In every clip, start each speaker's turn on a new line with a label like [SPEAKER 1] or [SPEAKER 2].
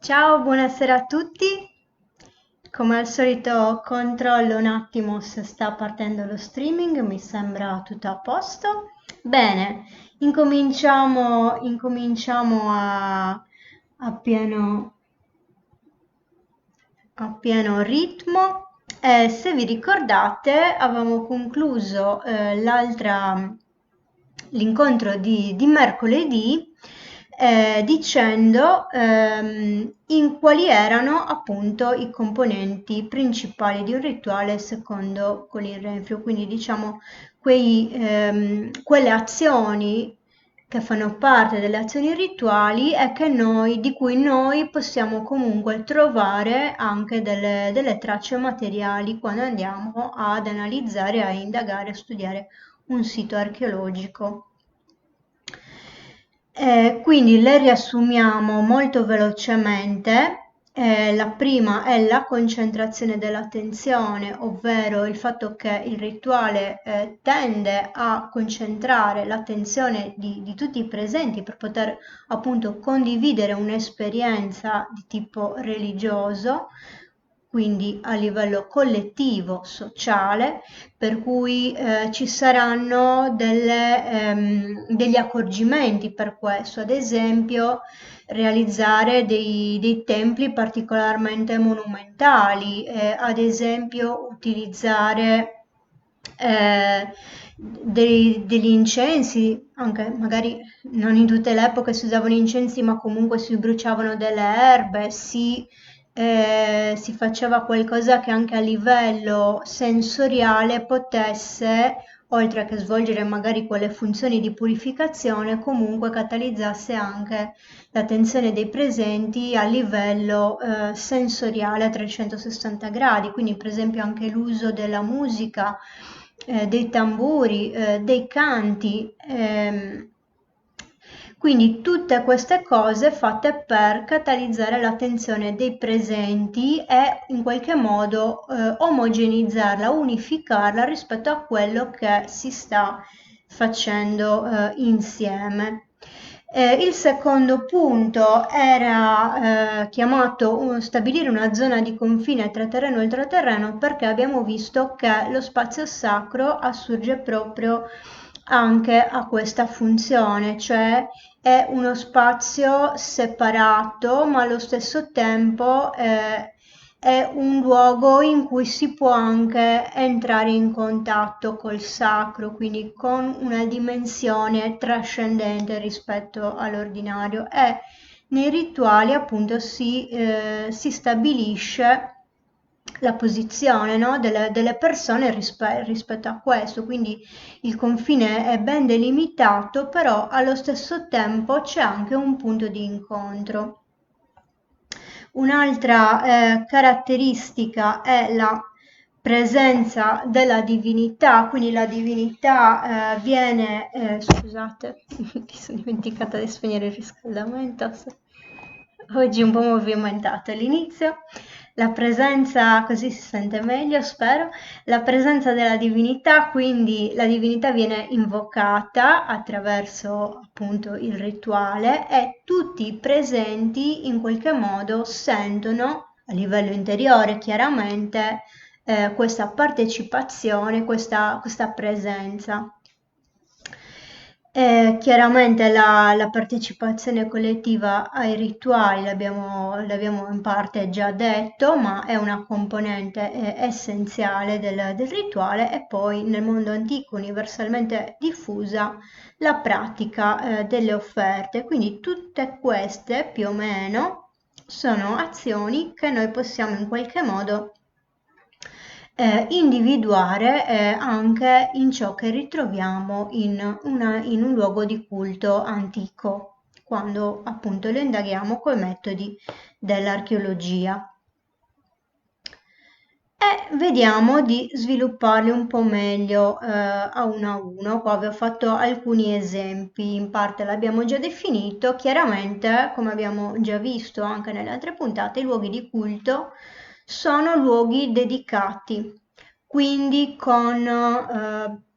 [SPEAKER 1] Ciao, buonasera a tutti. Come al solito controllo un attimo se sta partendo lo streaming, mi sembra tutto a posto. Bene, incominciamo a pieno ritmo. Se vi ricordate, avevamo concluso l'incontro di mercoledì dicendo in quali erano appunto i componenti principali di un rituale secondo Colin Renfrew, quindi diciamo quelle azioni che fanno parte delle azioni rituali e di cui noi possiamo comunque trovare anche delle tracce materiali quando andiamo ad analizzare, a indagare, a studiare un sito archeologico. Quindi le riassumiamo molto velocemente. La prima è la concentrazione dell'attenzione, ovvero il fatto che il rituale tende a concentrare l'attenzione di tutti i presenti per poter appunto condividere un'esperienza di tipo religioso, quindi a livello collettivo, sociale, per cui ci saranno degli accorgimenti per questo, ad esempio realizzare dei templi particolarmente monumentali, ad esempio utilizzare degli incensi, anche magari non in tutte le epoche si usavano incensi, ma comunque si bruciavano delle erbe, si faceva qualcosa che anche a livello sensoriale potesse, oltre che svolgere magari quelle funzioni di purificazione, comunque catalizzasse anche l'attenzione dei presenti a livello sensoriale a 360 gradi, quindi per esempio anche l'uso della musica, dei tamburi, dei canti. Quindi tutte queste cose fatte per catalizzare l'attenzione dei presenti e in qualche modo omogenizzarla, unificarla rispetto a quello che si sta facendo insieme. Il secondo punto era chiamato stabilire una zona di confine tra terreno e ultraterreno, perché abbiamo visto che lo spazio sacro assurge proprio anche a questa funzione, cioè è uno spazio separato, ma allo stesso tempo è un luogo in cui si può anche entrare in contatto col sacro, quindi con una dimensione trascendente rispetto all'ordinario. E nei rituali appunto si stabilisce la posizione, no, delle persone rispetto a questo, quindi il confine è ben delimitato, però allo stesso tempo c'è anche un punto di incontro. Un'altra caratteristica è la presenza della divinità, quindi la divinità viene, scusate, mi sono dimenticata di spegnere il riscaldamento, oggi un po' movimentato all'inizio, la presenza, così si sente meglio, spero, la presenza della divinità, quindi la divinità viene invocata attraverso appunto il rituale e tutti i presenti in qualche modo sentono a livello interiore chiaramente questa partecipazione, questa presenza. Chiaramente la partecipazione collettiva ai rituali l'abbiamo in parte già detto, ma è una componente essenziale del rituale e poi nel mondo antico universalmente diffusa la pratica delle offerte. Quindi tutte queste più o meno sono azioni che noi possiamo in qualche modo individuare anche in ciò che ritroviamo in un luogo di culto antico, quando appunto lo indaghiamo con i metodi dell'archeologia. E vediamo di svilupparli un po' meglio a uno. Qua vi ho fatto alcuni esempi, in parte l'abbiamo già definito, chiaramente come abbiamo già visto anche nelle altre puntate, i luoghi di culto sono luoghi dedicati, quindi con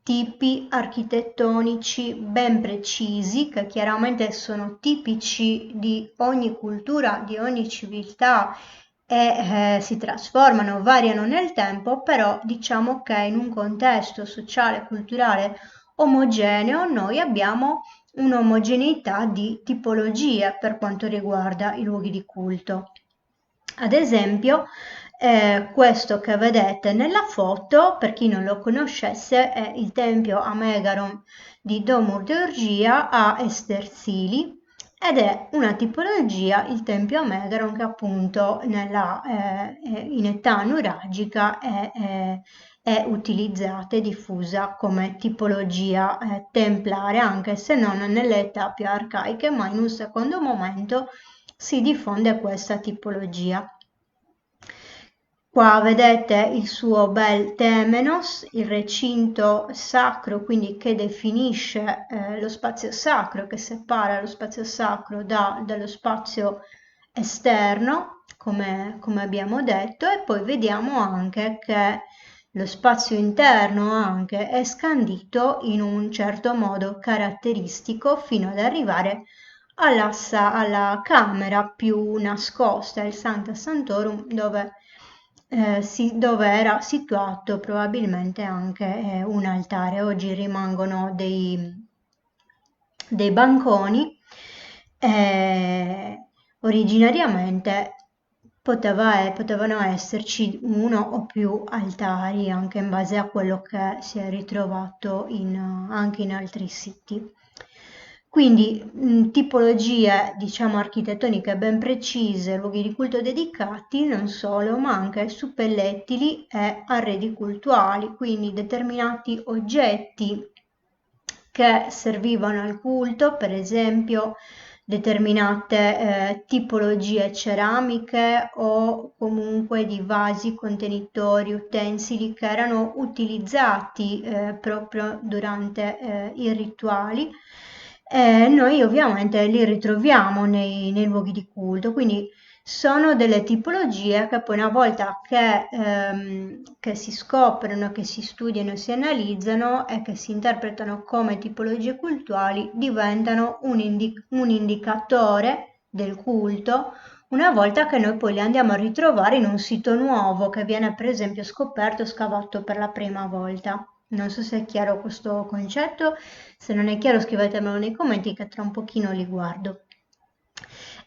[SPEAKER 1] tipi architettonici ben precisi, che chiaramente sono tipici di ogni cultura, di ogni civiltà e si trasformano, variano nel tempo, però diciamo che in un contesto sociale, culturale omogeneo noi abbiamo un'omogeneità di tipologie per quanto riguarda i luoghi di culto. Ad esempio, questo che vedete nella foto, per chi non lo conoscesse, è il tempio a Megaron di Domur de Orgia a Estersili ed è una tipologia, il tempio a Megaron, che appunto in età nuragica è utilizzata e diffusa come tipologia templare, anche se non nelle età più arcaiche, ma in un secondo momento si diffonde questa tipologia. Qua vedete il suo bel temenos, il recinto sacro, quindi che definisce lo spazio sacro, che separa lo spazio sacro dallo spazio esterno, come abbiamo detto, e poi vediamo anche che lo spazio interno anche è scandito in un certo modo caratteristico fino ad arrivare alla camera più nascosta, il Sancta Sanctorum, dove era situato probabilmente anche un altare. Oggi rimangono dei banconi. Originariamente potevano esserci uno o più altari, anche in base a quello che si è ritrovato anche in altri siti. Quindi tipologie, diciamo, architettoniche ben precise, luoghi di culto dedicati, non solo, ma anche suppellettili e arredi cultuali, quindi determinati oggetti che servivano al culto, per esempio determinate tipologie ceramiche o comunque di vasi, contenitori, utensili che erano utilizzati proprio durante i rituali. Noi ovviamente li ritroviamo nei luoghi di culto, quindi sono delle tipologie che poi una volta che si scoprono, che si studiano, si analizzano e che si interpretano come tipologie cultuali, diventano un indicatore del culto una volta che noi poi li andiamo a ritrovare in un sito nuovo che viene per esempio scoperto, scavato per la prima volta. Non so se è chiaro questo concetto, se non è chiaro scrivetemelo nei commenti che tra un pochino li guardo.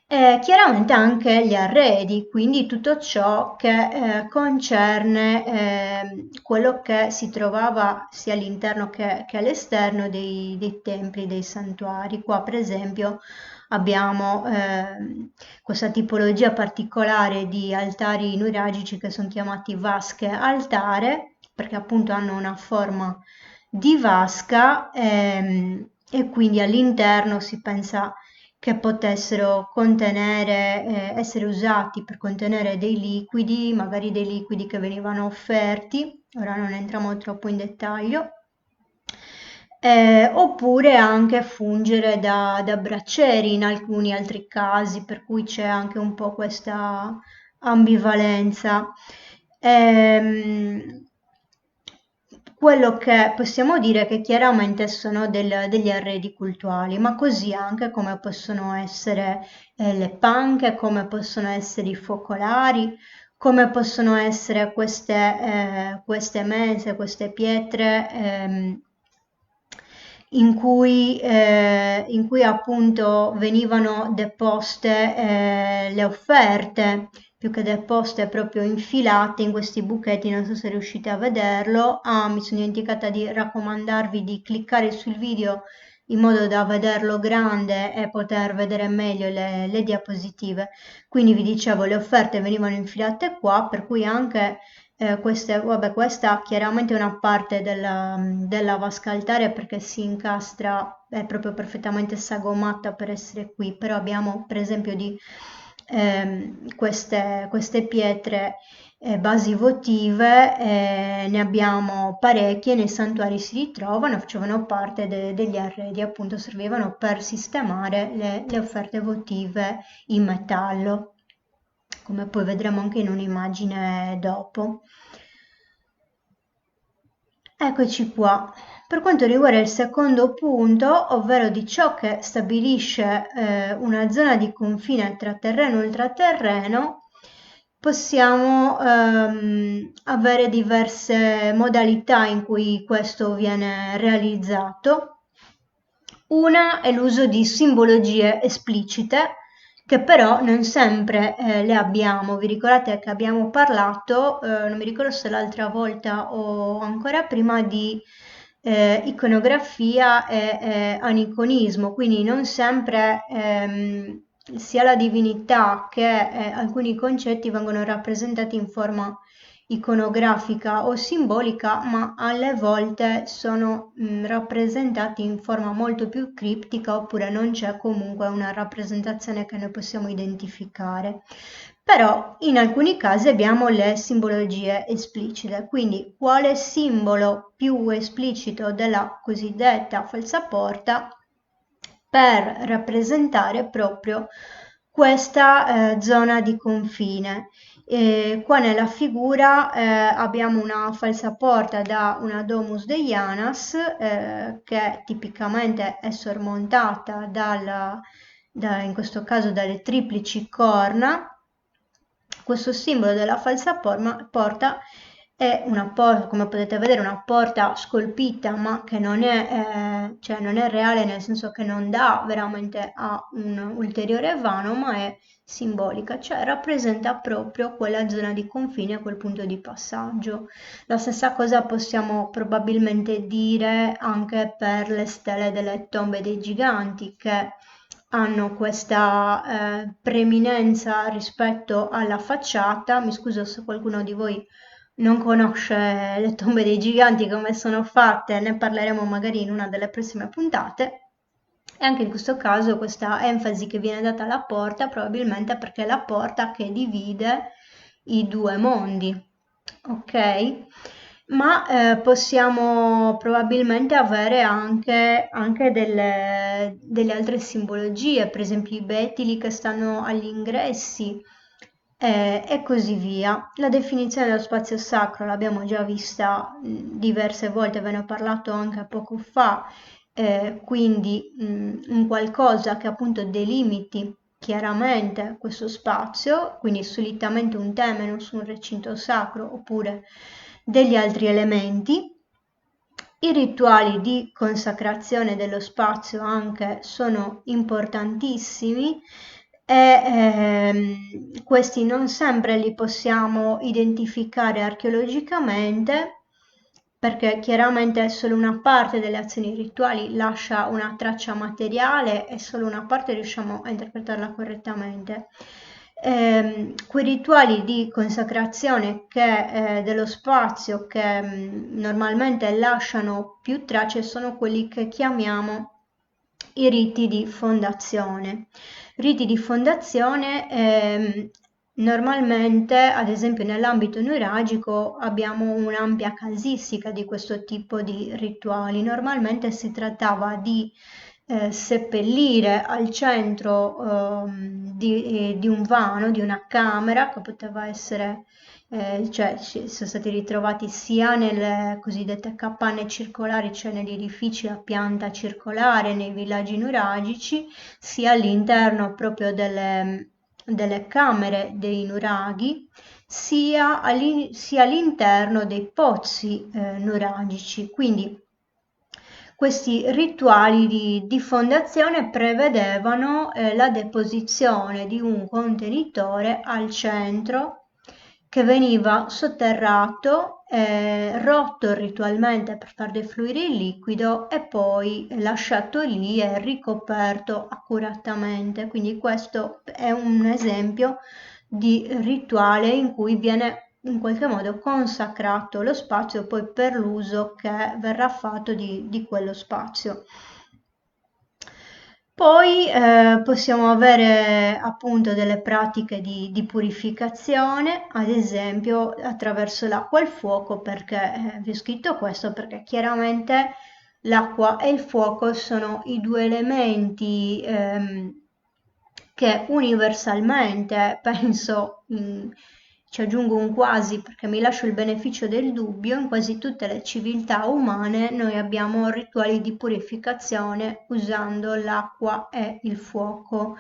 [SPEAKER 1] Chiaramente anche gli arredi, quindi tutto ciò che concerne quello che si trovava sia all'interno che all'esterno dei templi, dei santuari. Qua per esempio abbiamo questa tipologia particolare di altari nuragici che sono chiamati vasche altare, perché appunto hanno una forma di vasca e quindi all'interno si pensa che potessero contenere, essere usati per contenere dei liquidi, magari dei liquidi che venivano offerti, ora non entriamo troppo in dettaglio, oppure anche fungere da braccieri in alcuni altri casi, per cui c'è anche un po' questa ambivalenza. Ehm, Quello che possiamo dire è che chiaramente sono degli arredi cultuali, ma così anche come possono essere le panche, come possono essere i focolari, come possono essere queste mese, queste pietre in cui appunto venivano deposte le offerte, più che deposte proprio infilate in questi buchetti, non so se riuscite a vederlo. Ah, mi sono dimenticata di raccomandarvi di cliccare sul video in modo da vederlo grande e poter vedere meglio le diapositive. Quindi vi dicevo, le offerte venivano infilate qua, per cui anche vabbè, questa chiaramente è una parte della vasca altare perché si incastra, è proprio perfettamente sagomata per essere qui, però abbiamo per esempio queste pietre basi votive, ne abbiamo parecchie, nei santuari si ritrovano, facevano parte degli arredi, appunto servivano per sistemare le offerte votive in metallo, come poi vedremo anche in un'immagine dopo. Eccoci qua, Per quanto riguarda il secondo punto, ovvero di ciò che stabilisce una zona di confine tra terreno e ultraterreno, possiamo avere diverse modalità in cui questo viene realizzato. Una è l'uso di simbologie esplicite, che però non sempre le abbiamo. Vi ricordate che abbiamo parlato, non mi ricordo se l'altra volta o ancora prima, di iconografia e aniconismo, quindi non sempre sia la divinità che alcuni concetti vengono rappresentati in forma iconografica o simbolica, ma alle volte sono rappresentati in forma molto più criptica, oppure non c'è comunque una rappresentazione che noi possiamo identificare. Però in alcuni casi abbiamo le simbologie esplicite, quindi quale simbolo più esplicito della cosiddetta falsaporta per rappresentare proprio questa zona di confine. Qua nella figura abbiamo una falsaporta da una Domus Deianas che tipicamente è sormontata in questo caso dalle triplici corna. Questo simbolo della falsa porta è una porta, come potete vedere, una porta scolpita, ma che non è, cioè non è reale, nel senso che non dà veramente a un ulteriore vano, ma è simbolica, cioè rappresenta proprio quella zona di confine, quel punto di passaggio. La stessa cosa possiamo probabilmente dire anche per le stele delle tombe dei giganti, che hanno questa preeminenza rispetto alla facciata. Mi scuso se qualcuno di voi non conosce le tombe dei giganti, come sono fatte, ne parleremo magari in una delle prossime puntate. E anche in questo caso questa enfasi che viene data alla porta probabilmente perché è la porta che divide i due mondi, ok? Ma possiamo probabilmente avere anche delle altre simbologie, per esempio i betili che stanno agli ingressi e così via. La definizione dello spazio sacro l'abbiamo già vista diverse volte, ve ne ho parlato anche poco fa, quindi un qualcosa che appunto delimiti chiaramente questo spazio, quindi solitamente un temenus, un recinto sacro oppure degli altri elementi. I rituali di consacrazione dello spazio anche sono importantissimi e questi non sempre li possiamo identificare archeologicamente, perché chiaramente solo una parte delle azioni rituali lascia una traccia materiale e solo una parte riusciamo a interpretarla correttamente. Quei rituali di consacrazione dello spazio che normalmente lasciano più tracce sono quelli che chiamiamo i riti di fondazione. Riti di fondazione normalmente, ad esempio nell'ambito nuragico, abbiamo un'ampia casistica di questo tipo di rituali. Normalmente si trattava di seppellire al centro di un vano, di una camera, che poteva essere, cioè sono stati ritrovati sia nelle cosiddette capanne circolari, cioè negli edifici a pianta circolare, nei villaggi nuragici, sia all'interno proprio delle camere dei nuraghi, sia all'interno dei pozzi nuragici. Quindi questi rituali di fondazione prevedevano la deposizione di un contenitore al centro che veniva sotterrato, rotto ritualmente per far defluire il liquido e poi lasciato lì e ricoperto accuratamente. Quindi questo è un esempio di rituale in cui viene in qualche modo consacrato lo spazio poi per l'uso che verrà fatto di quello spazio. Poi possiamo avere appunto delle pratiche di purificazione, ad esempio attraverso l'acqua e il fuoco, perché vi ho scritto questo perché chiaramente l'acqua e il fuoco sono i due elementi che universalmente penso ci aggiungo un quasi perché mi lascio il beneficio del dubbio, in quasi tutte le civiltà umane noi abbiamo rituali di purificazione usando l'acqua e il fuoco.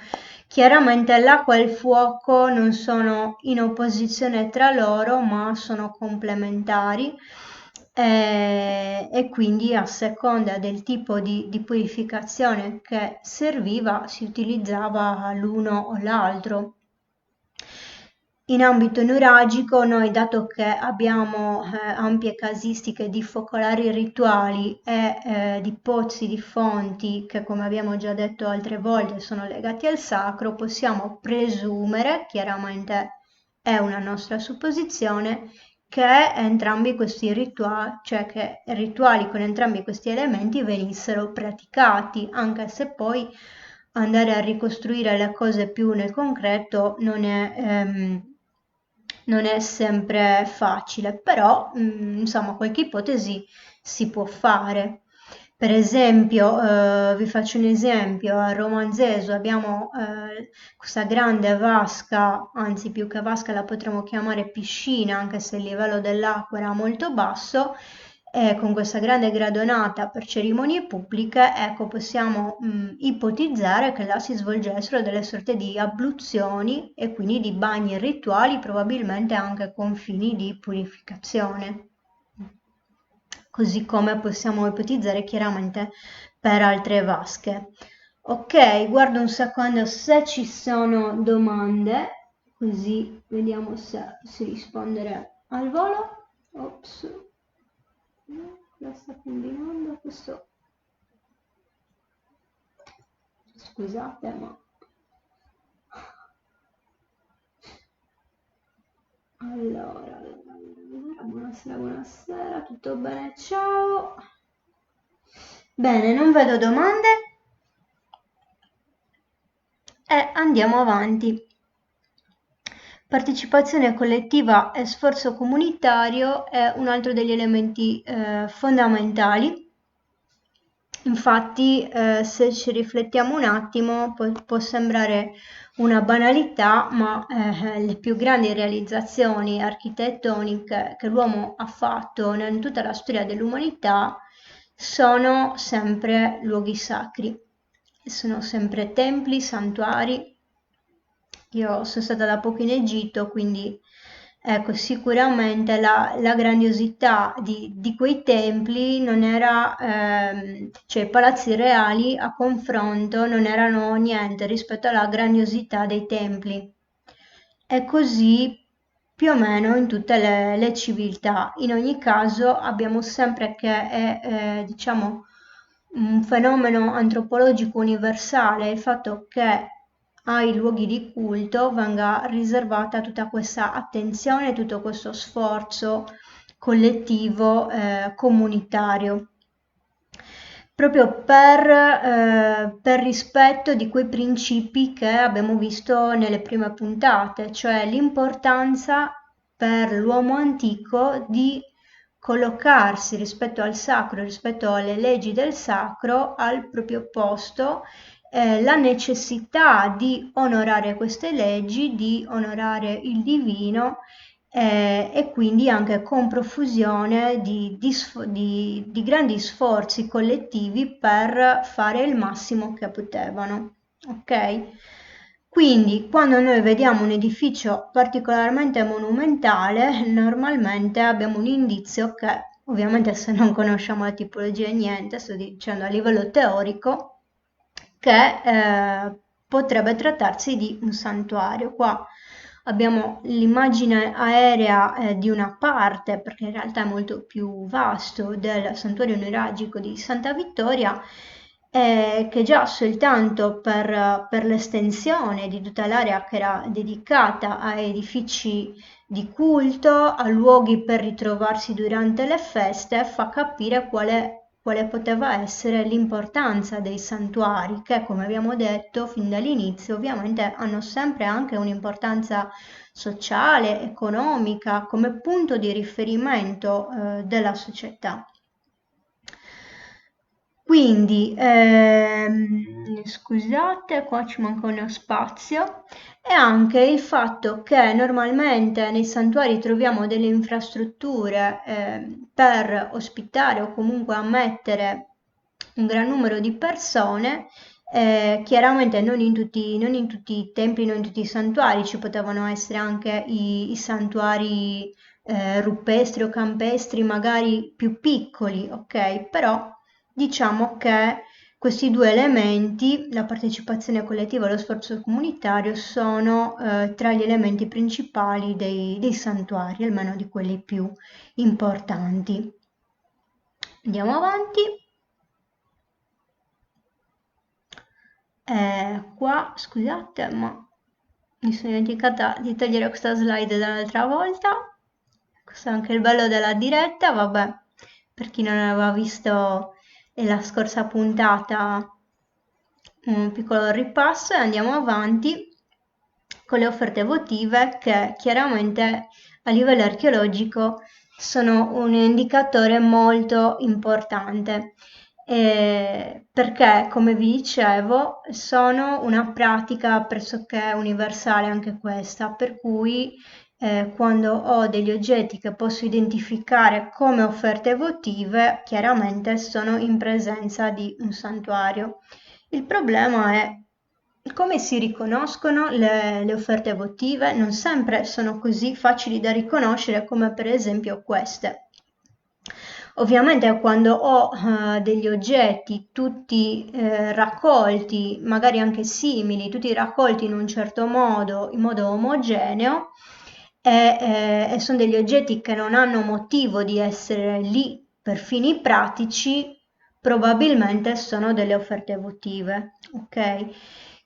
[SPEAKER 1] Chiaramente l'acqua e il fuoco non sono in opposizione tra loro, ma sono complementari e quindi a seconda del tipo di purificazione che serviva si utilizzava l'uno o l'altro. In ambito nuragico noi, dato che abbiamo ampie casistiche di focolari rituali e di pozzi di fonti che, come abbiamo già detto altre volte, sono legati al sacro, possiamo presumere, chiaramente è una nostra supposizione, che entrambi questi rituali, cioè che rituali con entrambi questi elementi venissero praticati, anche se poi andare a ricostruire le cose più nel concreto non è sempre facile, però insomma qualche ipotesi si può fare. Per esempio, vi faccio un esempio, a Romanzeso abbiamo questa grande vasca, anzi più che vasca la potremmo chiamare piscina, anche se il livello dell'acqua era molto basso, e con questa grande gradonata per cerimonie pubbliche, ecco, possiamo ipotizzare che là si svolgessero delle sorte di abluzioni e quindi di bagni rituali, probabilmente anche con fini di purificazione. Così come possiamo ipotizzare chiaramente per altre vasche. Ok, guardo un secondo se ci sono domande, così vediamo se si rispondere al volo. Ops, cosa sta combinando questo? Scusate, ma allora, buonasera, tutto bene? Ciao. Bene, non vedo domande e andiamo avanti. Partecipazione collettiva e sforzo comunitario è un altro degli elementi fondamentali. Infatti, se ci riflettiamo un attimo, può sembrare una banalità, ma le più grandi realizzazioni architettoniche che l'uomo ha fatto in tutta la storia dell'umanità sono sempre luoghi sacri, sono sempre templi, santuari. Io sono stata da poco in Egitto, quindi ecco, sicuramente la grandiosità di quei templi non era, cioè i palazzi reali a confronto non erano niente rispetto alla grandiosità dei templi. È così più o meno in tutte le civiltà. In ogni caso abbiamo sempre che è, diciamo, un fenomeno antropologico universale il fatto che ai luoghi di culto venga riservata tutta questa attenzione, tutto questo sforzo collettivo, comunitario, proprio per rispetto di quei principi che abbiamo visto nelle prime puntate, cioè l'importanza per l'uomo antico di collocarsi rispetto al sacro, rispetto alle leggi del sacro, al proprio posto, la necessità di onorare queste leggi, di onorare il divino e quindi anche con profusione di grandi sforzi collettivi per fare il massimo che potevano. Ok? Quindi quando noi vediamo un edificio particolarmente monumentale, normalmente abbiamo un indizio che, ovviamente se non conosciamo la tipologia e niente, sto dicendo a livello teorico, che potrebbe trattarsi di un santuario. Qua abbiamo l'immagine aerea di una parte, perché in realtà è molto più vasto, del santuario nuragico di Santa Vittoria, che già soltanto per l'estensione di tutta l'area che era dedicata a edifici di culto, a luoghi per ritrovarsi durante le feste, fa capire quale poteva essere l'importanza dei santuari, che come abbiamo detto fin dall'inizio ovviamente hanno sempre anche un'importanza sociale, economica, come punto di riferimento della società. Quindi, scusate, qua ci manca uno spazio, e anche il fatto che normalmente nei santuari troviamo delle infrastrutture per ospitare o comunque ammettere un gran numero di persone. Chiaramente non in tutti i templi, non in tutti i santuari, ci potevano essere anche i santuari rupestri o campestri, magari più piccoli, ok? Però diciamo che questi due elementi, la partecipazione collettiva e lo sforzo comunitario, sono tra gli elementi principali dei santuari, almeno di quelli più importanti. Andiamo avanti. Qua, scusate, ma mi sono dimenticata di togliere questa slide dall'altra volta. Questo è anche il bello della diretta, vabbè, per chi non aveva visto la scorsa puntata un piccolo ripasso e andiamo avanti con le offerte votive che chiaramente a livello archeologico sono un indicatore molto importante perché, come vi dicevo, sono una pratica pressoché universale anche questa, per cui quando ho degli oggetti che posso identificare come offerte votive, chiaramente sono in presenza di un santuario. Il problema è come si riconoscono le offerte votive. Non sempre sono così facili da riconoscere come per esempio queste. Ovviamente quando ho degli oggetti tutti raccolti, magari anche simili, tutti raccolti in un certo modo, in modo omogeneo, e sono degli oggetti che non hanno motivo di essere lì per fini pratici, probabilmente sono delle offerte votive, ok?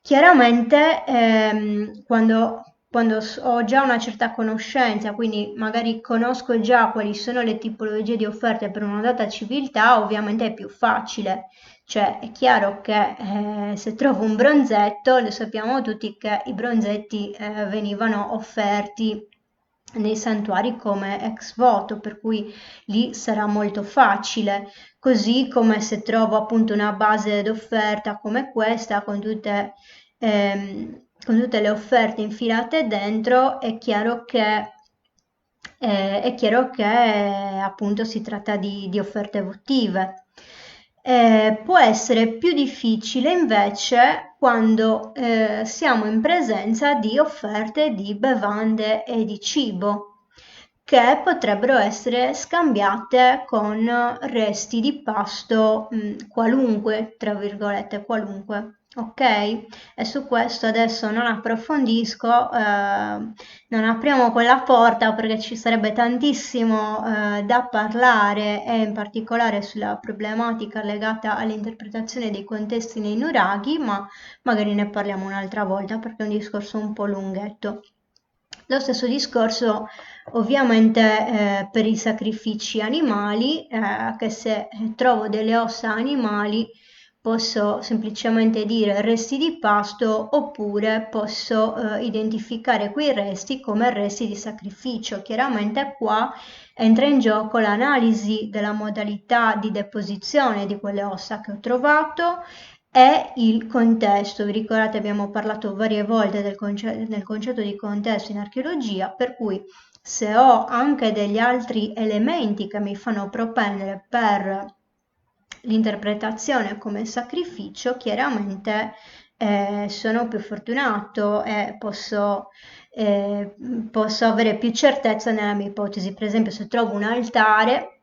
[SPEAKER 1] Chiaramente quando ho già una certa conoscenza, quindi magari conosco già quali sono le tipologie di offerte per una data civiltà, ovviamente è più facile. Cioè è chiaro che se trovo un bronzetto, lo sappiamo tutti che i bronzetti venivano offerti nei santuari come ex voto, per cui lì sarà molto facile. Così come se trovo appunto una base d'offerta come questa con tutte le offerte infilate dentro, è chiaro che appunto si tratta di offerte votive. Può essere più difficile invece quando siamo in presenza di offerte di bevande e di cibo che potrebbero essere scambiate con resti di pasto qualunque, tra virgolette, qualunque. Ok? E su questo adesso non approfondisco, non apriamo quella porta perché ci sarebbe tantissimo da parlare e in particolare sulla problematica legata all'interpretazione dei contesti nei nuraghi, ma magari ne parliamo un'altra volta perché è un discorso un po' lunghetto. Lo stesso discorso ovviamente per i sacrifici animali, che se trovo delle ossa animali posso semplicemente dire resti di pasto oppure posso identificare quei resti come resti di sacrificio. Chiaramente qua entra in gioco l'analisi della modalità di deposizione di quelle ossa che ho trovato e il contesto. Vi ricordate, abbiamo parlato varie volte del concetto di contesto in archeologia, per cui se ho anche degli altri elementi che mi fanno propendere per l'interpretazione come sacrificio, chiaramente sono più fortunato e posso avere più certezza nella mia ipotesi. Per esempio, se trovo un altare,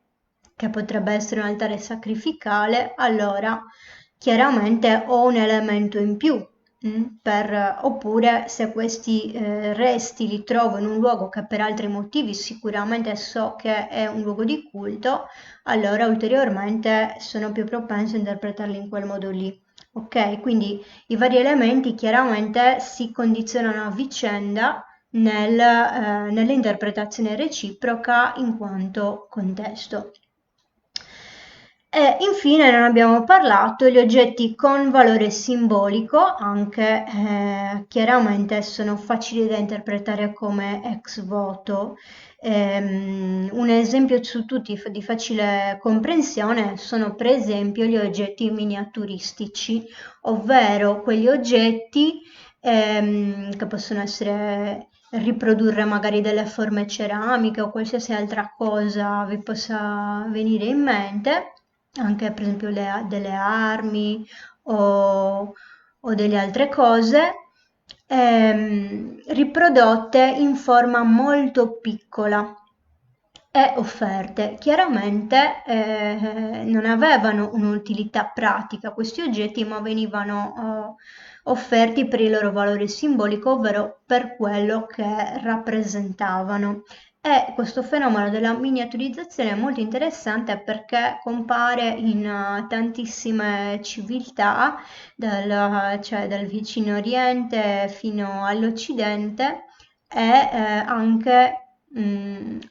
[SPEAKER 1] che potrebbe essere un altare sacrificale, allora chiaramente ho un elemento in più. Oppure se questi resti li trovo in un luogo che per altri motivi sicuramente so che è un luogo di culto, allora ulteriormente sono più propenso a interpretarli in quel modo lì. Ok, quindi i vari elementi chiaramente si condizionano a vicenda nell'interpretazione reciproca in quanto contesto. E infine non abbiamo parlato gli oggetti con valore simbolico, anche chiaramente sono facili da interpretare come ex voto. Un esempio su tutti di facile comprensione sono per esempio gli oggetti miniaturistici, ovvero quegli oggetti che possono essere riprodurre magari delle forme ceramiche o qualsiasi altra cosa vi possa venire in mente, anche per esempio delle armi o delle altre cose, riprodotte in forma molto piccola e offerte. Chiaramente non avevano un'utilità pratica questi oggetti, ma venivano offerti per il loro valore simbolico, ovvero per quello che rappresentavano. E questo fenomeno della miniaturizzazione è molto interessante perché compare in tantissime civiltà, cioè dal vicino Oriente fino all'Occidente, e anche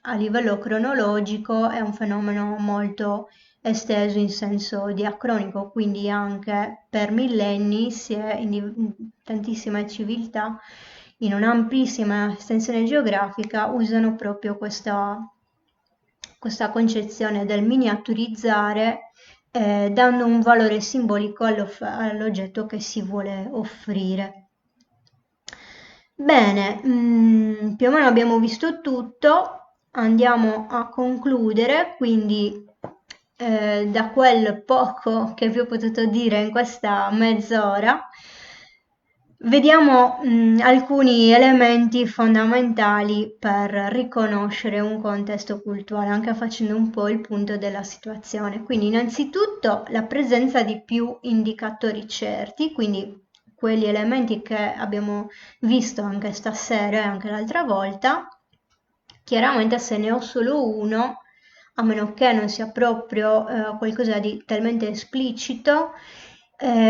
[SPEAKER 1] a livello cronologico è un fenomeno molto esteso in senso diacronico, quindi anche per millenni in tantissime civiltà, in un'amplissima estensione geografica, usano proprio questa concezione del miniaturizzare, dando un valore simbolico all'oggetto che si vuole offrire. Bene, più o meno abbiamo visto tutto, andiamo a concludere, quindi da quel poco che vi ho potuto dire in questa mezz'ora, vediamo alcuni elementi fondamentali per riconoscere un contesto culturale, anche facendo un po' il punto della situazione. Quindi innanzitutto la presenza di più indicatori certi, quindi quegli elementi che abbiamo visto anche stasera e anche l'altra volta. Chiaramente se ne ho solo uno, a meno che non sia proprio qualcosa di talmente esplicito,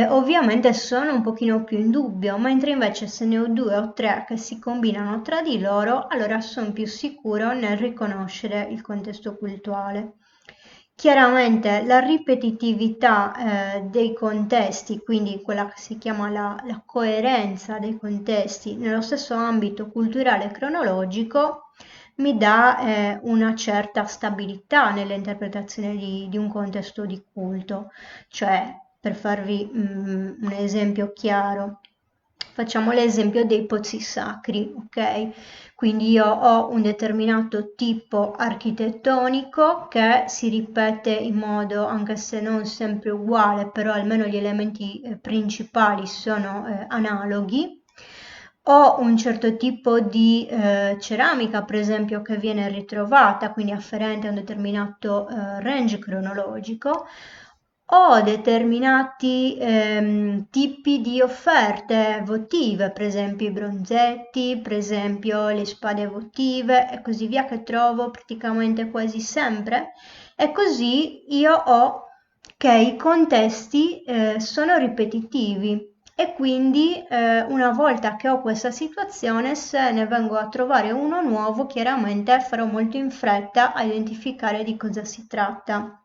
[SPEAKER 1] ovviamente sono un pochino più in dubbio, mentre invece se ne ho due o tre che si combinano tra di loro, allora sono più sicuro nel riconoscere il contesto culturale. Chiaramente la ripetitività dei contesti, quindi quella che si chiama la coerenza dei contesti nello stesso ambito culturale e cronologico, mi dà una certa stabilità nell'interpretazione di un contesto di culto. Cioè, per farvi un esempio chiaro, facciamo l'esempio dei pozzi sacri, ok? Quindi io ho un determinato tipo architettonico che si ripete in modo, anche se non sempre uguale, però almeno gli elementi principali sono analoghi. Ho un certo tipo di ceramica, per esempio, che viene ritrovata, quindi afferente a un determinato range cronologico. Ho determinati tipi di offerte votive, per esempio i bronzetti, per esempio le spade votive e così via, che trovo praticamente quasi sempre. E così io ho che i contesti sono ripetitivi e quindi una volta che ho questa situazione, se ne vengo a trovare uno nuovo, chiaramente farò molto in fretta a identificare di cosa si tratta.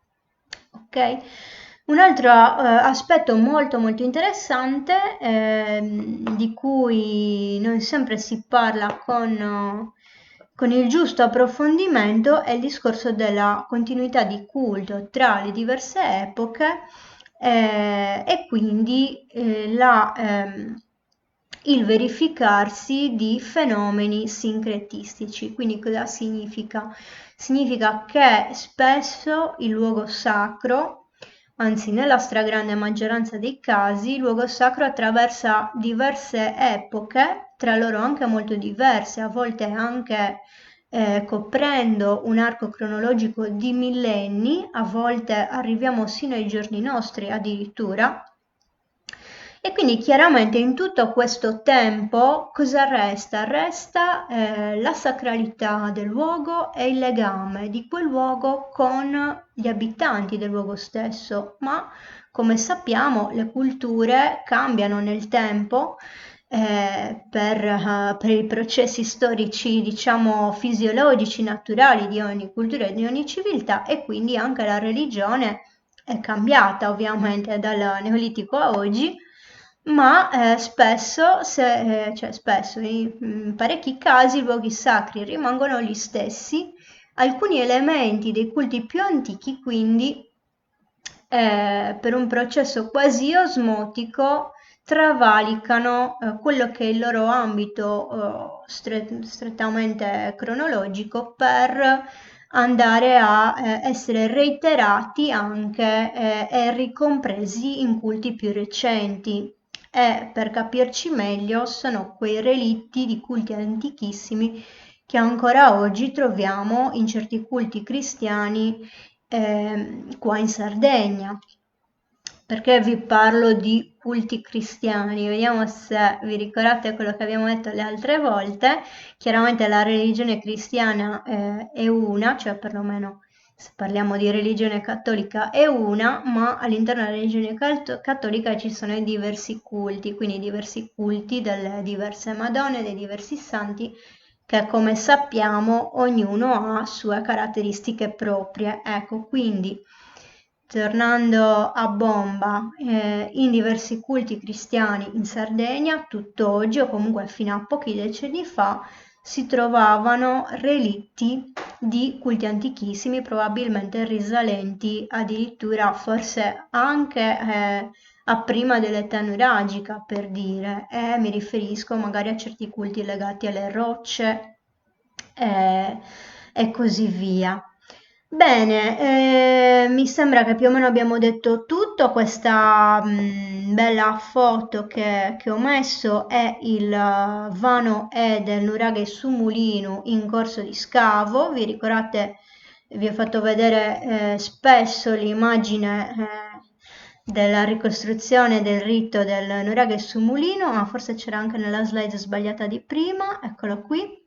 [SPEAKER 1] Ok? Un altro aspetto molto molto interessante, di cui non sempre si parla con il giusto approfondimento, è il discorso della continuità di culto tra le diverse epoche e quindi il verificarsi di fenomeni sincretistici. Quindi cosa significa? Significa che spesso il luogo sacro, anzi nella stragrande maggioranza dei casi, il luogo sacro attraversa diverse epoche, tra loro anche molto diverse, a volte anche coprendo un arco cronologico di millenni, a volte arriviamo sino ai giorni nostri addirittura. E quindi chiaramente in tutto questo tempo cosa resta? Resta la sacralità del luogo e il legame di quel luogo con gli abitanti del luogo stesso, ma come sappiamo le culture cambiano nel tempo per i processi storici, diciamo, fisiologici, naturali di ogni cultura e di ogni civiltà, e quindi anche la religione è cambiata ovviamente dal Neolitico a oggi, ma spesso, cioè spesso, in parecchi casi i luoghi sacri rimangono gli stessi. Alcuni elementi dei culti più antichi, quindi, per un processo quasi osmotico, travalicano quello che è il loro ambito strettamente cronologico per andare a essere reiterati anche e ricompresi in culti più recenti. E per capirci meglio, sono quei relitti di culti antichissimi che ancora oggi troviamo in certi culti cristiani qua in Sardegna. Perché vi parlo di culti cristiani? Vediamo se vi ricordate quello che abbiamo detto le altre volte. Chiaramente la religione cristiana è una, cioè perlomeno se parliamo di religione cattolica è una, ma all'interno della religione cattolica ci sono i diversi culti, quindi i diversi culti delle diverse Madonne, dei diversi santi, che come sappiamo ognuno ha sue caratteristiche proprie. Ecco, quindi tornando a bomba, in diversi culti cristiani in Sardegna, tutt'oggi o comunque fino a pochi decenni fa, si trovavano relitti di culti antichissimi, probabilmente risalenti addirittura forse anche a prima dell'età nuragica, per dire, e mi riferisco magari a certi culti legati alle rocce e così via. Bene, mi sembra che più o meno abbiamo detto tutto. Questa bella foto che ho messo è il vano E del nuraghe su Mulino in corso di scavo. Vi ricordate, vi ho fatto vedere spesso l'immagine della ricostruzione del rito del nuraghe su Mulino, ma forse c'era anche nella slide sbagliata di prima, eccolo qui.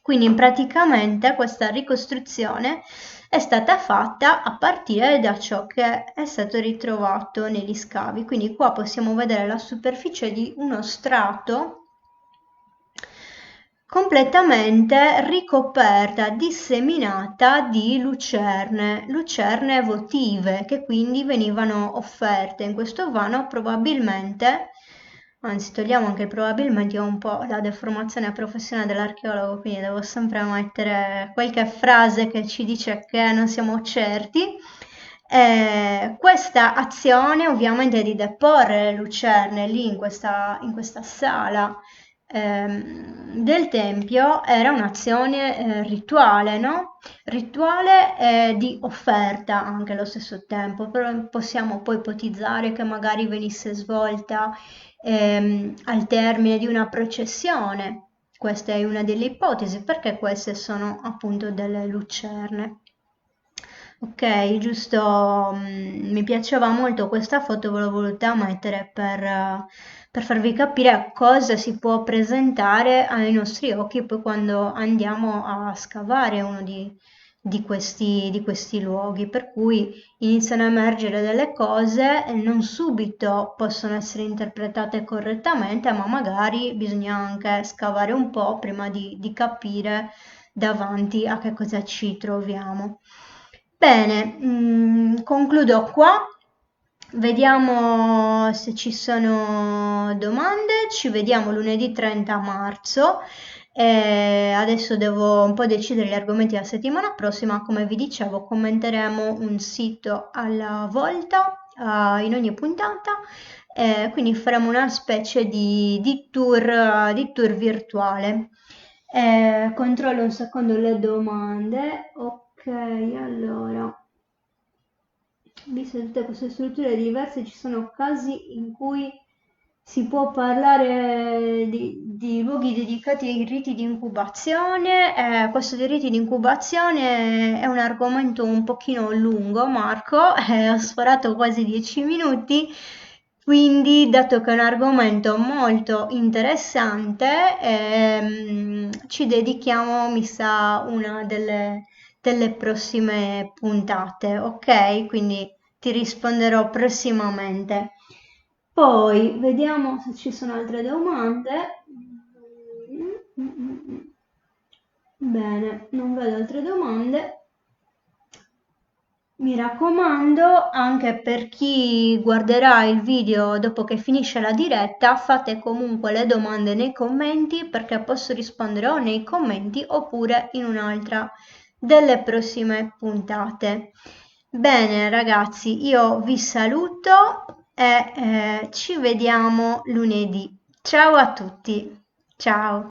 [SPEAKER 1] Quindi praticamente questa ricostruzione è stata fatta a partire da ciò che è stato ritrovato negli scavi. Quindi qua possiamo vedere la superficie di uno strato completamente ricoperta, disseminata di lucerne votive che quindi venivano offerte in questo vano probabilmente, anzi togliamo anche il probabilmente, ho un po' la deformazione professionale dell'archeologo, quindi devo sempre mettere qualche frase che ci dice che non siamo certi. Questa azione ovviamente di deporre le lucerne lì in questa sala del tempio era un'azione rituale, no? Rituale di offerta anche allo stesso tempo, però possiamo poi ipotizzare che magari venisse svolta al termine di una processione. Questa è una delle ipotesi, perché queste sono appunto delle lucerne. Ok, giusto, mi piaceva molto questa foto, ve l'ho voluta mettere per farvi capire cosa si può presentare ai nostri occhi poi quando andiamo a scavare uno di questi luoghi, per cui iniziano a emergere delle cose e non subito possono essere interpretate correttamente, ma magari bisogna anche scavare un po' prima di capire davanti a che cosa ci troviamo. Bene, concludo qua. Vediamo se ci sono domande. Ci vediamo lunedì 30 marzo. Adesso devo un po' decidere gli argomenti della settimana prossima. Come vi dicevo, commenteremo un sito alla volta in ogni puntata. Quindi faremo una specie di tour virtuale. Controllo un secondo le domande. Ok, allora, visto tutte queste strutture diverse, ci sono casi in cui si può parlare di luoghi dedicati ai riti di incubazione. Questo dei riti di incubazione è un argomento un pochino lungo, Marco, ho sforato quasi 10 minuti, quindi dato che è un argomento molto interessante, ci dedichiamo, mi sa, una delle prossime puntate, ok? Quindi ti risponderò prossimamente. Poi vediamo se ci sono altre domande. Bene, non vedo altre domande. Mi raccomando, anche per chi guarderà il video dopo che finisce la diretta, fate comunque le domande nei commenti perché posso rispondere o nei commenti oppure in un'altra delle prossime puntate. Bene, ragazzi, io vi saluto e ci vediamo lunedì. Ciao a tutti. Ciao.